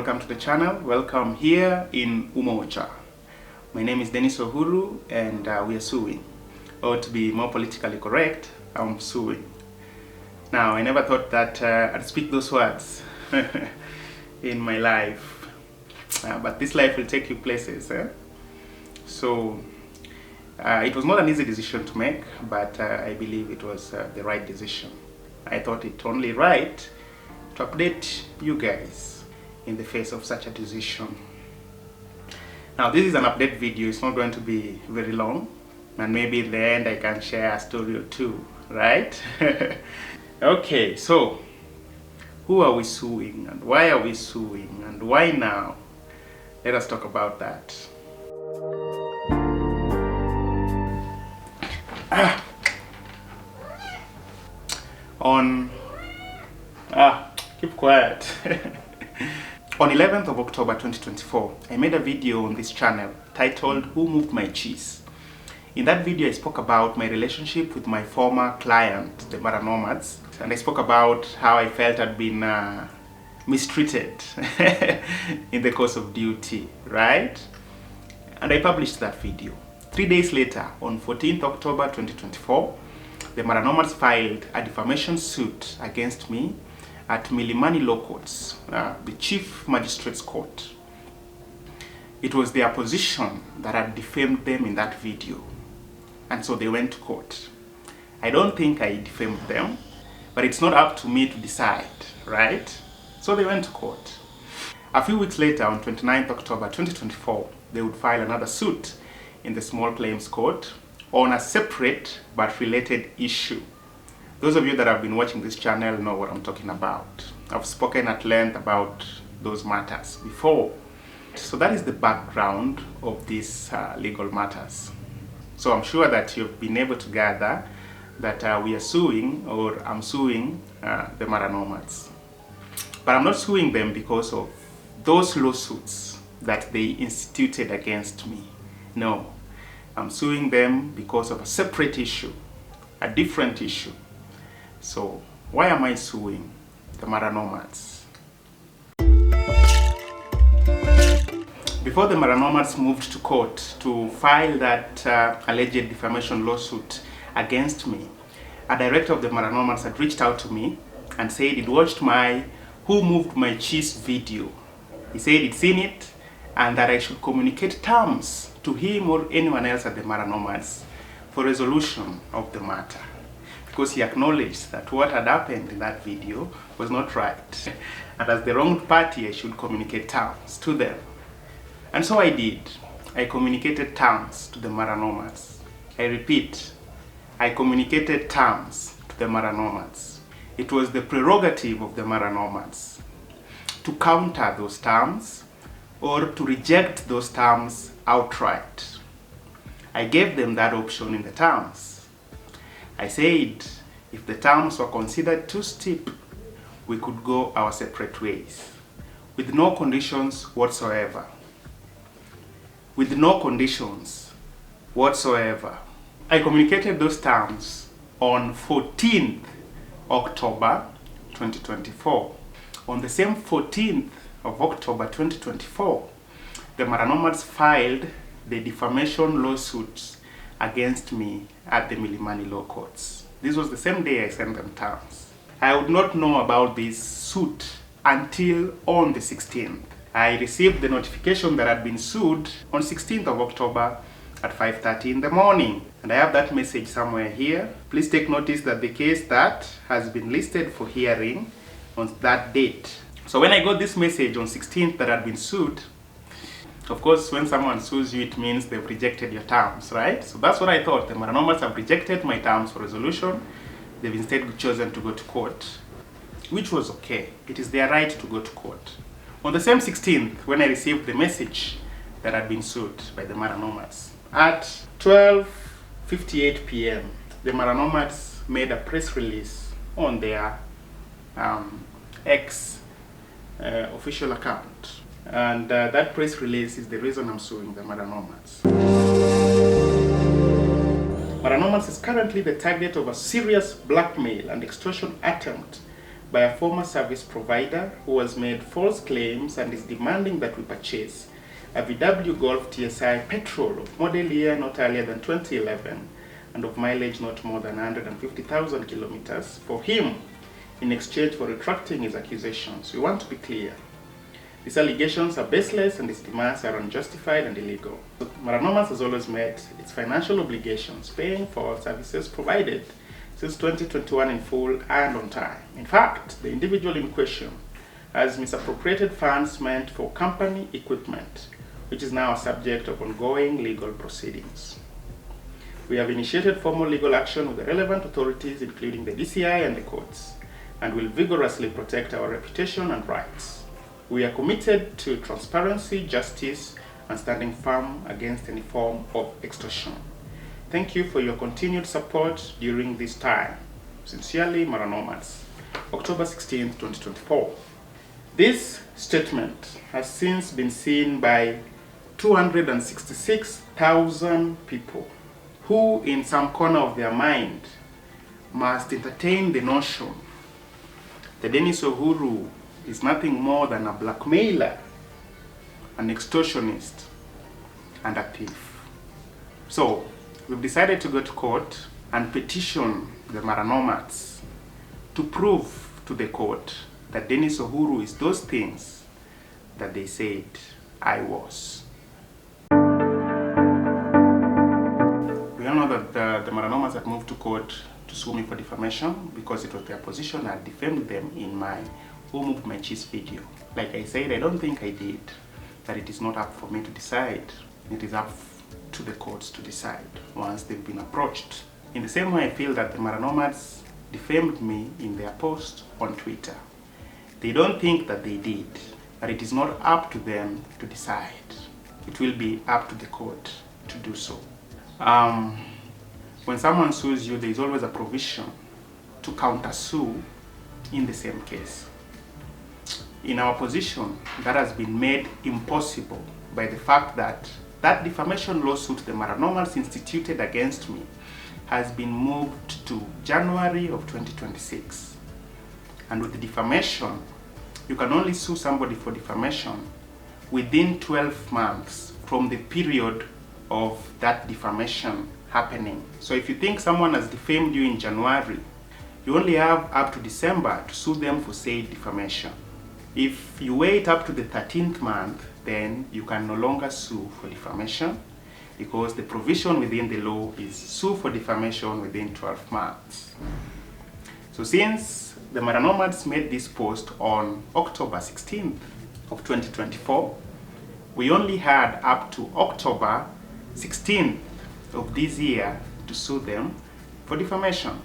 welcome to the channel. Welcome here in Umoja. My name is Dennis Uhuru and we are suing. Or to be more politically correct, I'm suing. Now, I never thought that I'd speak those words in my life. But this life will take you places. So, it was not an easy decision to make, but I believe it was the right decision. I thought it only right to update you guys in the face of such a decision. Now, this is an update video. It's not going to be very long, and maybe in the end I can share a story or two, right? Okay, so who are we suing and why are we suing and why now? Let us talk about that. Keep quiet. On 11th of October 2024, I made a video on this channel titled Who Moved My Cheese? In that video, I spoke about my relationship with my former client, the Mara Nomads, and I spoke about how I felt I'd been mistreated in the course of duty, right? And I published that video. 3 days later, on 14th October 2024, the Mara Nomads filed a defamation suit against me at Milimani Law Courts, the Chief Magistrate's Court. It was their position that had defamed them in that video, and so they went to court. I don't think I defamed them, but it's not up to me to decide, right? So they went to court. A few weeks later, on 29th October 2024, they would file another suit in the Small Claims Court on a separate but related issue. Those of you that have been watching this channel know what I'm talking about. I've spoken at length about those matters before. So that is the background of these legal matters. So I'm sure that you've been able to gather that we are suing, or I'm suing the Mara Nomads. But I'm not suing them because of those lawsuits that they instituted against me. No, I'm suing them because of a separate issue, a different issue. So, why am I suing the Mara Nomads? Before the Mara Nomads moved to court to file that alleged defamation lawsuit against me, a director of the Mara Nomads had reached out to me and said he'd watched my Who Moved My Cheese video. He said he'd seen it and that I should communicate terms to him or anyone else at the Mara Nomads for resolution of the matter, because he acknowledged that what had happened in that video was not right. And as the wronged party, I should communicate terms to them. And so I did. I communicated terms to the Mara Nomads. I repeat, I communicated terms to the Mara Nomads. It was the prerogative of the Mara Nomads to counter those terms or to reject those terms outright. I gave them that option in the terms. I said if the terms were considered too steep, we could go our separate ways, with no conditions whatsoever. With no conditions whatsoever. I communicated those terms on 14th October 2024. On the same 14th of October 2024, the Mara Nomads filed the defamation lawsuits against me at the Milimani Law Courts. This was the same day I sent them terms. I would not know about this suit until on the 16th. I received the notification that I'd been sued on 16th of October at 5:30 in the morning. And I have that message somewhere here. Please take notice that the case that has been listed for hearing on that date. So when I got this message on 16th that I'd been sued, of course, when someone sues you, it means they've rejected your terms, right? So that's what I thought. The Mara Nomads have rejected my terms for resolution. They've instead chosen to go to court, which was okay. It is their right to go to court. On the same 16th, when I received the message that I'd been sued by the Mara Nomads, at 12:58 p.m., the Mara Nomads made a press release on their X official account. And that press release is the reason I'm suing the Mara Nomads. Mara Nomads is currently the target of a serious blackmail and extortion attempt by a former service provider who has made false claims and is demanding that we purchase a VW Golf TSI petrol of model year not earlier than 2011 and of mileage not more than 150,000 kilometers for him in exchange for retracting his accusations. We want to be clear. These allegations are baseless and his demands are unjustified and illegal. Mara Nomads has always met its financial obligations, paying for services provided since 2021 in full and on time. In fact, the individual in question has misappropriated funds meant for company equipment, which is now a subject of ongoing legal proceedings. We have initiated formal legal action with the relevant authorities, including the DCI and the courts, and will vigorously protect our reputation and rights. We are committed to transparency, justice, and standing firm against any form of extortion. Thank you for your continued support during this time. Sincerely, Mara Nomads. October 16, 2024. This statement has since been seen by 266,000 people who, in some corner of their mind, must entertain the notion that Dennis Uhuru is nothing more than a blackmailer, an extortionist, and a thief. So, we've decided to go to court and petition the Mara Nomads to prove to the court that Dennis Uhuru is those things that they said I was. We all know that the Mara Nomads had moved to court to sue me for defamation because it was their position I defamed them in my Who Moved My Cheese video. Like I said, I don't think I did, that it is not up for me to decide. It is up to the courts to decide once they've been approached. In the same way, I feel that the Mara Nomads defamed me in their post on Twitter. They don't think that they did, but it is not up to them to decide. It will be up to the court to do so. When someone sues you, there is always a provision to counter-sue in the same case. In our position, that has been made impossible by the fact that that defamation lawsuit the Mara Nomads instituted against me has been moved to January of 2026. And with the defamation, you can only sue somebody for defamation within 12 months from the period of that defamation happening. So if you think someone has defamed you in January, you only have up to December to sue them for said defamation. If you wait up to the 13th month, then you can no longer sue for defamation because the provision within the law is sue for defamation within 12 months. So since the Mara Nomads made this post on October 16th of 2024, we only had up to October 16th of this year to sue them for defamation.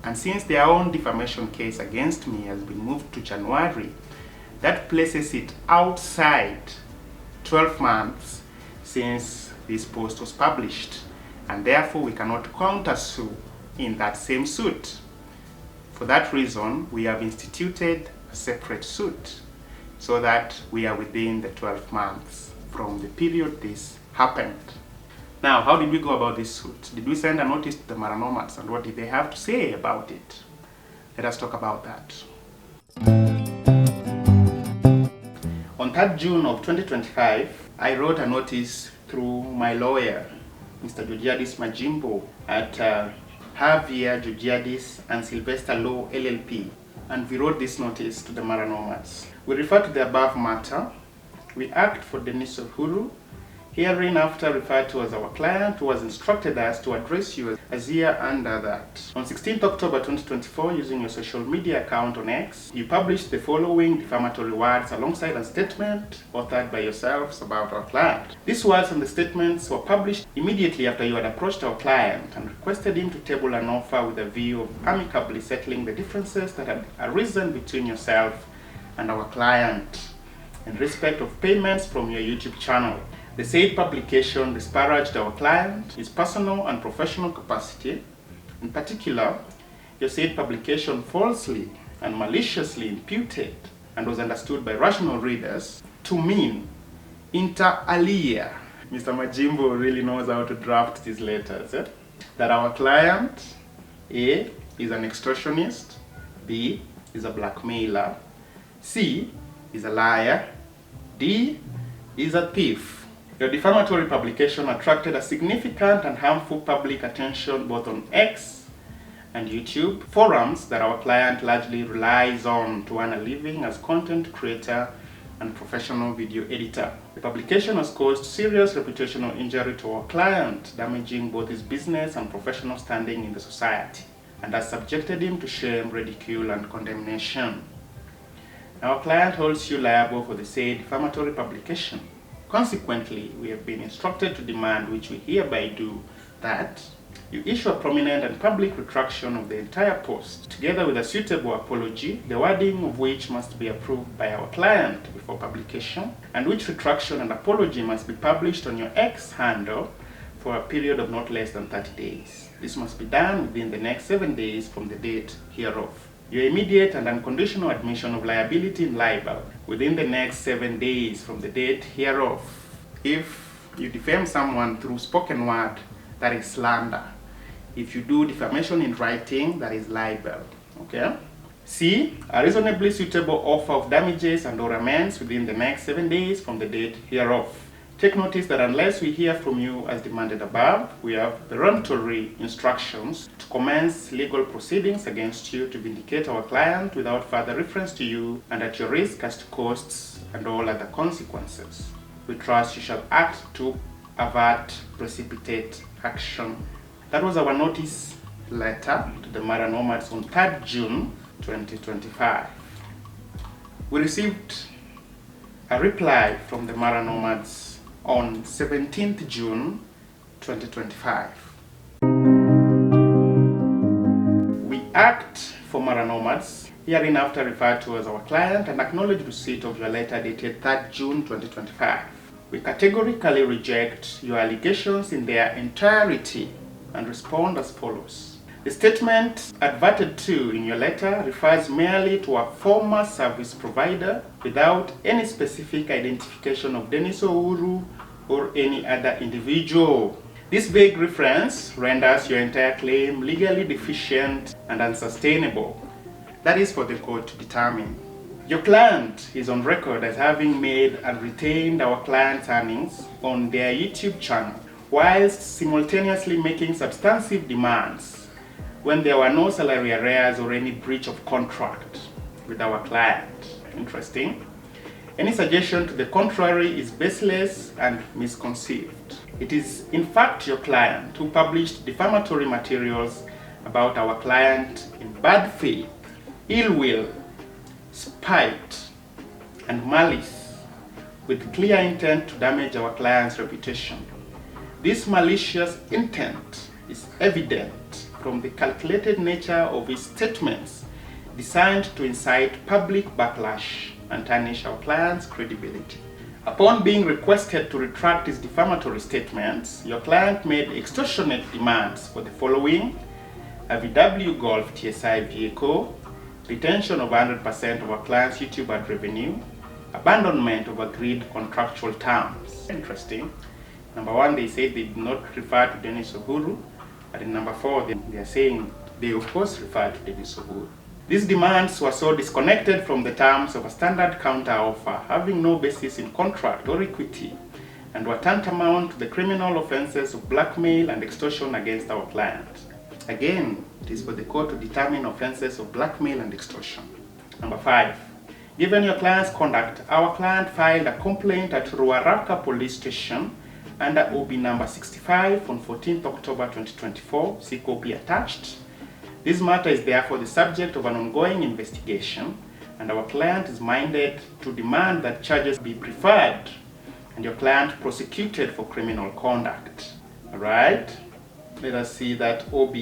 And since their own defamation case against me has been moved to January, that places it outside 12 months since this post was published, and therefore we cannot counter-sue in that same suit. For that reason, we have instituted a separate suit so that we are within the 12 months from the period this happened. Now, how did we go about this suit? Did we send a notice to the Mara Nomads, and what did they have to say about it? Let us talk about that. On 3rd June of 2025, I wrote a notice through my lawyer, Mr. Georgiadis Majimbo, at Javier Georgiadis and Sylvester Law LLP, and we wrote this notice to the Mara Nomads. We refer to the above matter. We act for Dennis Uhuru, hereinafter referred to as our client, who has instructed us to address you as here under that. On 16th October 2024, using your social media account on X, you published the following defamatory words alongside a statement authored by yourselves about our client. These words and the statements were published immediately after you had approached our client and requested him to table an offer with a view of amicably settling the differences that had arisen between yourself and our client in respect of payments from your YouTube channel. The said publication disparaged our client, his personal and professional capacity. In particular, your said publication falsely and maliciously imputed and was understood by rational readers to mean inter alia. Mr. Majimbo really knows how to draft these letters. That our client, A, is an extortionist, B, is a blackmailer. C is a liar. D is a thief. Your defamatory publication attracted a significant and harmful public attention both on X and YouTube, forums that our client largely relies on to earn a living as content creator and professional video editor. The publication has caused serious reputational injury to our client, damaging both his business and professional standing in the society, and has subjected him to shame, ridicule, and condemnation. Our client holds you liable for the said defamatory publication. Consequently, we have been instructed to demand, which we hereby do, that you issue a prominent and public retraction of the entire post, together with a suitable apology, the wording of which must be approved by our client before publication, and which retraction and apology must be published on your X handle for a period of not less than 30 days. This must be done within the next 7 days from the date hereof. Your immediate and unconditional admission of liability in libel within the next 7 days from the date hereof. If you defame someone through spoken word, that is slander. If you do defamation in writing, that is libel. Okay? C, a reasonably suitable offer of damages and or amends within the next 7 days from the date hereof. Take notice that unless we hear from you as demanded above, we have peremptory instructions to commence legal proceedings against you to vindicate our client without further reference to you and at your risk as to costs and all other consequences. We trust you shall act to avert precipitate action. That was our notice letter to the Mara Nomads on 3rd June 2025. We received a reply from the Mara Nomads on 17th June 2025. We act for Mara Nomads, hereinafter referred to as our client, and acknowledge receipt of your letter dated 3rd June 2025. We categorically reject your allegations in their entirety and respond as follows. The statement adverted to in your letter refers merely to a former service provider without any specific identification of Dennis Ouru or any other individual. This vague reference renders your entire claim legally deficient and unsustainable. That is for the court to determine. Your client is on record as having made and retained our client's earnings on their YouTube channel, whilst simultaneously making substantive demands when there were no salary arrears or any breach of contract with our client. Interesting. Any suggestion to the contrary is baseless and misconceived. It is in fact your client who published defamatory materials about our client in bad faith, ill will, spite, and malice, with clear intent to damage our client's reputation. This malicious intent is evident from the calculated nature of his statements designed to incite public backlash and tarnish our client's credibility. Upon being requested to retract his defamatory statements, your client made extortionate demands for the following: a VW Golf TSI vehicle, retention of 100% of our client's YouTube ad revenue, abandonment of agreed contractual terms. Interesting. Number one, they said they did not refer to Dennis Uhuru. But in number 4, they are saying they of course refer to Dennis Uhuru. These demands were so disconnected from the terms of a standard counter offer, having no basis in contract or equity, and were tantamount to the criminal offenses of blackmail and extortion against our client. Again, it is for the court to determine offenses of blackmail and extortion. Number 5, given your client's conduct, our client filed a complaint at Ruaraka Police Station under OB number 65 on 14th October 2024, see copy attached. This matter is therefore the subject of an ongoing investigation, and our client is minded to demand that charges be preferred and your client prosecuted for criminal conduct. Alright, let us see that OB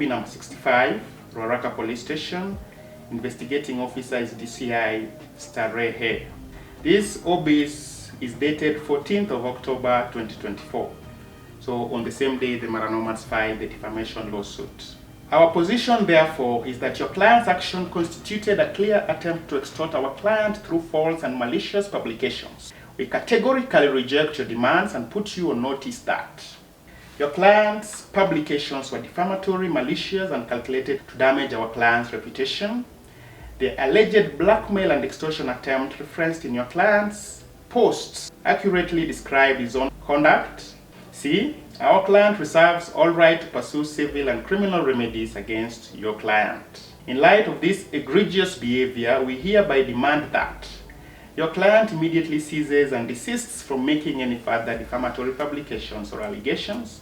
number 65, Ruaraka Police Station, investigating officer is DCI Starehe. This OB is dated 14th of October 2024. So on the same day, the Mara Nomads filed the defamation lawsuit. Our position, therefore, is that your client's action constituted a clear attempt to extort our client through false and malicious publications. We categorically reject your demands and put you on notice that your client's publications were defamatory, malicious, and calculated to damage our client's reputation. the alleged blackmail and extortion attempt referenced in your client's posts accurately describe his own conduct. C. Our client reserves all right to pursue civil and criminal remedies against your client. In light of this egregious behavior, we hereby demand that your client immediately ceases and desists from making any further defamatory publications or allegations,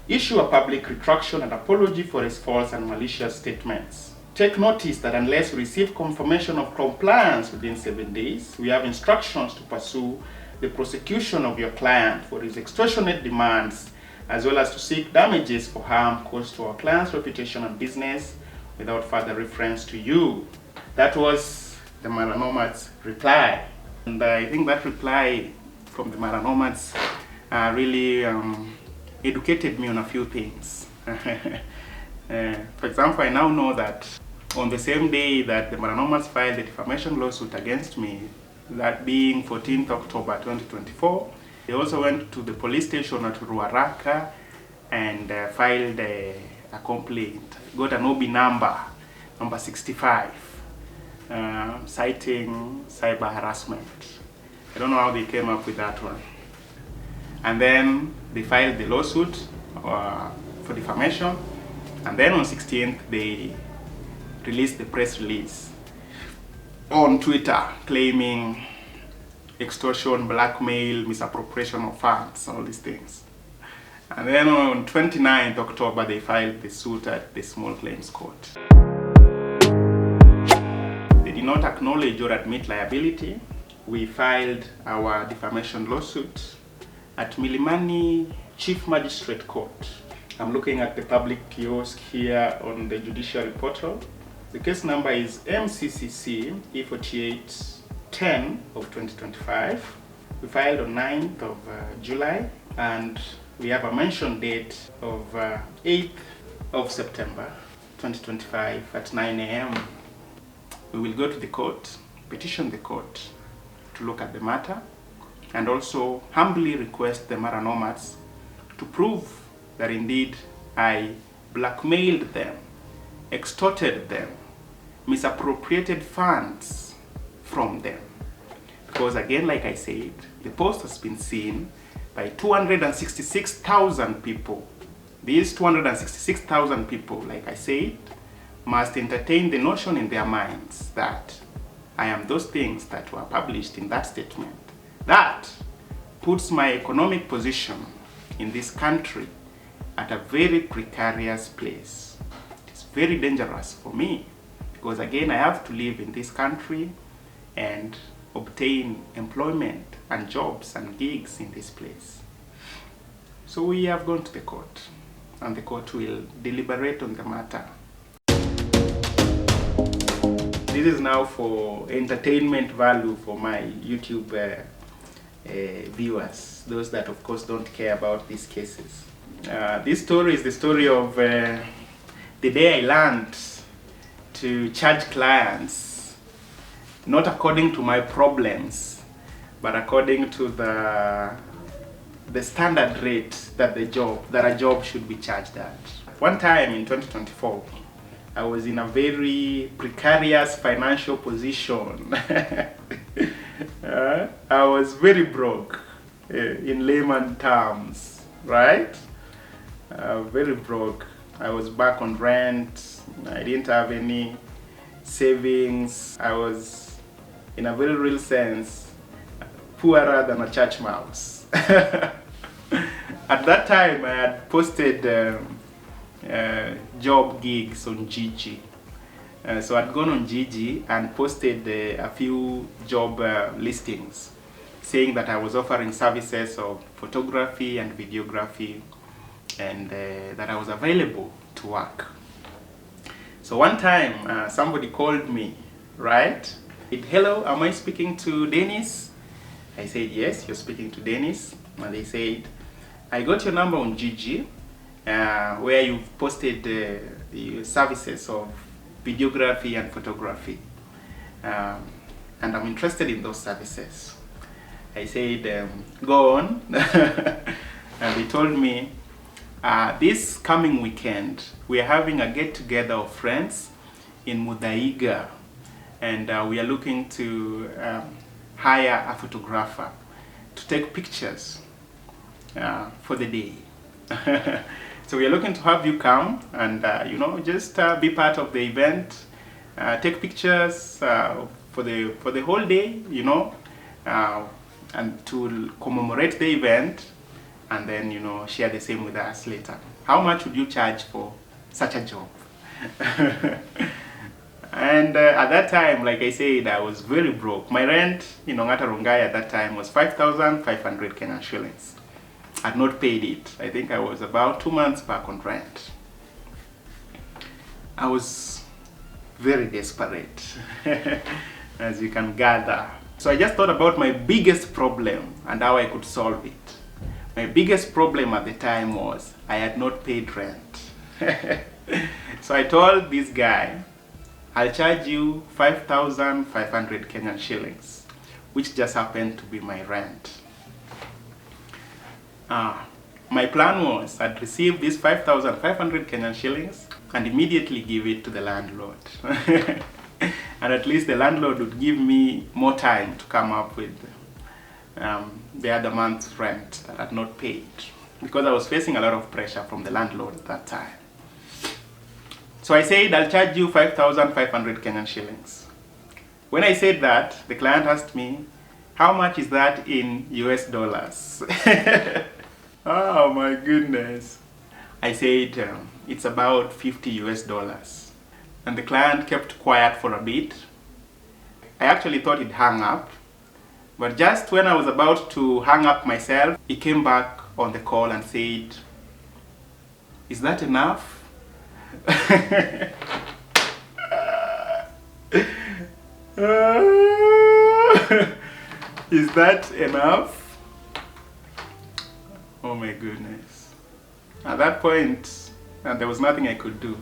issue a public retraction and apology for his false and malicious statements. Take notice that unless we receive confirmation of compliance within 7 days, we have instructions to pursue the prosecution of your client for his extortionate demands, as well as to seek damages for harm caused to our client's reputation and business without further reference to you. That was the Mara Nomads reply. And I think that reply from the Mara Nomads really educated me on a few things. For example, I now know that on the same day that the Mara Nomads filed the defamation lawsuit against me, that being 14th October 2024, they also went to the police station at Ruaraka and filed a complaint. Got an OB number 65, citing cyber harassment. I don't know how they came up with that one. And then they filed the lawsuit for defamation, and then on 16th they released the press release on Twitter claiming extortion, blackmail, misappropriation of funds, all these things. And then on 29th October they filed the suit at the Small Claims Court. They did not acknowledge or admit liability. We filed our defamation lawsuit at Milimani Chief Magistrate Court. I'm looking at the public kiosk here on the judiciary portal. The case number is MCCC E4810 of 2025. We filed on 9th of July, and we have a mention date of 8th of September 2025 at 9 a.m. We will go to the court, petition the court to look at the matter, and also humbly request the Mara Nomads to prove that indeed I blackmailed them, extorted them, misappropriated funds from them. Because again, like I said, the post has been seen by 266,000 people. These 266,000 people, like I said, must entertain the notion in their minds that I am those things that were published in that statement. That puts my economic position in this country at a very precarious place. It's very dangerous for me because again, I have to live in this country and obtain employment and jobs and gigs in this place. So we have gone to the court, and the court will deliberate on the matter. This is now for entertainment value for my YouTube viewers, those that of course don't care about these cases. This story is the story of the day I learned to charge clients not according to my problems, but according to the standard rate that a job should be charged at. One time in 2024, I was in a very precarious financial position. I was very broke, in layman terms, right? Very broke. I was back on rent. I didn't have any savings. I was, in a very real sense, poorer than a church mouse. At that time, I had posted job gigs on Gigi. So I'd gone on Gigi and posted a few job listings saying that I was offering services of photography and videography, and that I was available to work. So one time somebody called me, right? Hello, am I speaking to Dennis? I said, yes, you're speaking to Dennis. And they said, I got your number on Gigi, where you've posted the services of videography and photography, and I'm interested in those services. I said, go on. And they told me, this coming weekend we are having a get-together of friends in Muthaiga, and we are looking to hire a photographer to take pictures for the day. So we are looking to have you come and just be part of the event, take pictures for the whole day, and to commemorate the event, and then share the same with us later. How much would you charge for such a job? And at that time, like I said, I was very broke. My rent in Ongata Rongai at that time was 5,500 Kenyan shillings. I had not paid it. I think I was about 2 months back on rent. I was very desperate, as you can gather. So I just thought about my biggest problem and how I could solve it. My biggest problem at the time was I had not paid rent. So I told this guy, I'll charge you 5,500 Kenyan shillings, which just happened to be my rent. My plan was I'd receive this 5,500 Kenyan shillings and immediately give it to the landlord. And at least the landlord would give me more time to come up with the other month's rent that I had not paid, because I was facing a lot of pressure from the landlord at that time. So I said, I'll charge you 5,500 Kenyan shillings. When I said that, the client asked me, how much is that in US dollars? Oh my goodness. I said, it's about 50 US dollars. And the client kept quiet for a bit. I actually thought he'd hang up. But just when I was about to hang up myself, he came back on the call and said, is that enough? Is that enough? Oh my goodness. At that point, there was nothing I could do.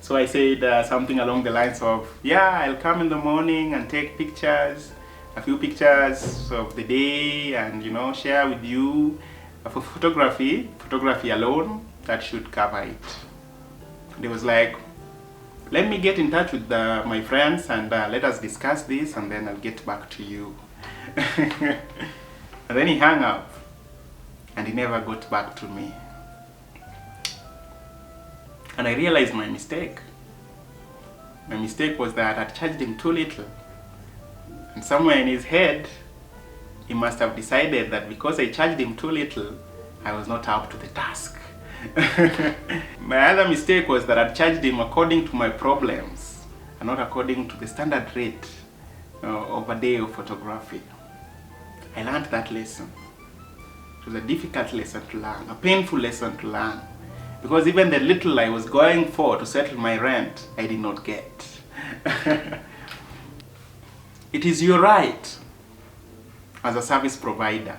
So I said something along the lines of, yeah, I'll come in the morning and take pictures, a few pictures of the day, and share with you. For photography alone, that should cover it. And he was like, let me get in touch with my friends and let us discuss this, and then I'll get back to you. And then he hung up and he never got back to me. And I realized my mistake. My mistake was that I charged him too little. And somewhere in his head, he must have decided that because I charged him too little, I was not up to the task. My other mistake was that I charged him according to my problems and not according to the standard rate of a day of photography. I learned that lesson. It was a difficult lesson to learn, a painful lesson to learn, because even the little I was going for to settle my rent, I did not get. It is your right as a service provider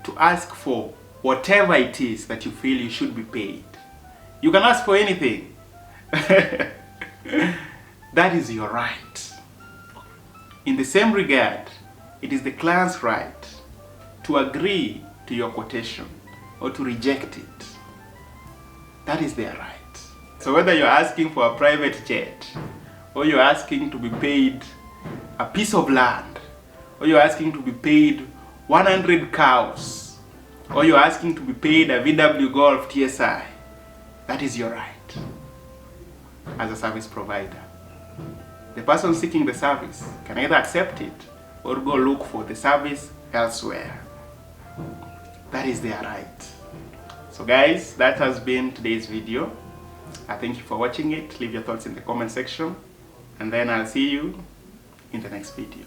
to ask for whatever it is that you feel you should be paid. You can ask for anything. That is your right. In the same regard, it is the client's right to agree to your quotation or to reject it. That is their right. So whether you're asking for a private jet, or you're asking to be paid a piece of land, or you're asking to be paid 100 cows, or you're asking to be paid a VW Golf TSI, that is your right as a service provider. The person seeking the service can either accept it or go look for the service elsewhere. That is their right. So guys, that has been today's video. I thank you for watching it. Leave your thoughts in the comment section, and then I'll see you in the next video.